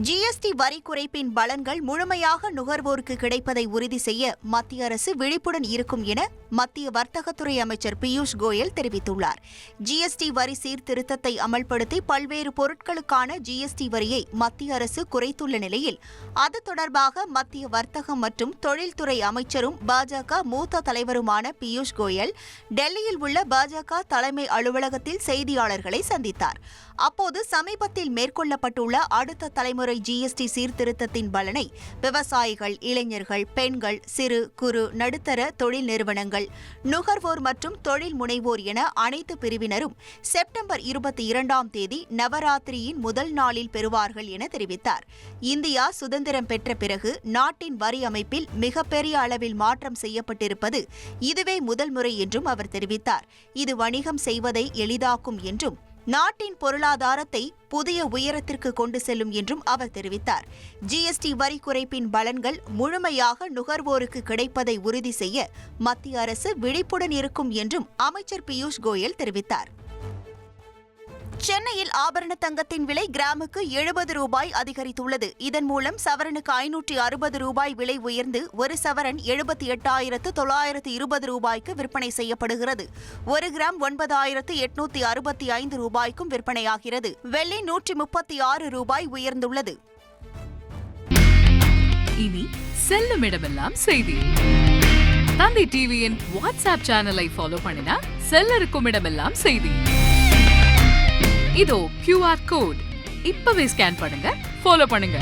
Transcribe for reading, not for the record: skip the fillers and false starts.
GST வரி குறைப்பின் பலன்கள் முழுமையாக நுகர்வோருக்கு கிடைப்பதை உறுதி செய்ய மத்திய அரசு விழிப்புடன் இருக்கும் என மத்திய வர்த்தகத்துறை அமைச்சர் பியூஷ் கோயல் தெரிவித்துள்ளார். ஜிஎஸ்டி வரி சீர்திருத்தத்தை அமல்படுத்தி பல்வேறு பொருட்களுக்கான ஜிஎஸ்டி வரியை மத்திய அரசு குறைத்துள்ள நிலையில் அது தொடர்பாக மத்திய வர்த்தகம் மற்றும் தொழில்துறை அமைச்சரும் பாஜக மூத்த தலைவருமான பியூஷ் கோயல் டெல்லியில் உள்ள பாஜக தலைமை அலுவலகத்தில் செய்தியாளர்களை சந்தித்தார். அப்போது சமீபத்தில் மேற்கொள்ளப்பட்டுள்ள அடுத்த தலைமுறை ஜிஎஸ்டி சீர்திருத்தத்தின் பலனை விவசாயிகள், இளைஞர்கள், பெண்கள், சிறு குறு நடுத்தர தொழில் நிறுவனங்கள், நுகர்வோர் மற்றும் தொழில் முனைவோர் என அனைத்து பிரிவினரும் செப்டம்பர் 22ஆம் தேதி நவராத்திரியின் முதல் நாளில் பெறுவார்கள் என தெரிவித்தார். இந்தியா சுதந்திரம் பெற்ற பிறகு நாட்டின் வரி அமைப்பில் மிகப்பெரிய அளவில் மாற்றம் செய்யப்பட்டிருப்பது இதுவே முதல் முறை என்றும் அவர் தெரிவித்தார். இது வணிகம் செய்வதை எளிதாக்கும் என்றும் நாட்டின் பொருளாதாரத்தை புதிய உயரத்திற்கு கொண்டு செல்லும் என்றும் அவர் தெரிவித்தார். ஜிஎஸ்டி வரி குறைப்பின் பலன்கள் முழுமையாக நுகர்வோருக்கு கிடைப்பதை உறுதி செய்ய மத்திய அரசு விழிப்புடன் இருக்கும் என்றும் அமைச்சர் பியூஷ் கோயல் தெரிவித்தார். சென்னையில் ஆபரண தங்கத்தின் விலை கிராமுக்கு 70 ரூபாய் அதிகரித்துள்ளது. இதன் மூலம் சவரனுக்கு 560 ரூபாய் விலை உயர்ந்து ஒரு சவரன் 78,920 ரூபாய்க்கு விற்பனை செய்யப்படுகிறது. 1 கிராம் 9,865 ரூபாய்க்கும் விற்பனையாகிறது. வெள்ளி 136 ரூபாய் உயர்ந்துள்ளது. இனி செல்லும் இடமெல்லாம் செய்தி. தந்தி டிவியின் வாட்ஸ்அப் சேனலை ஃபாலோ பண்ணினா செல்ல இருக்கும் இடமெல்லாம் செய்தி. இதோ QR கோட் இப்பவே ஸ்கேன் பண்ணுங்க, ஃபாலோ பண்ணுங்க.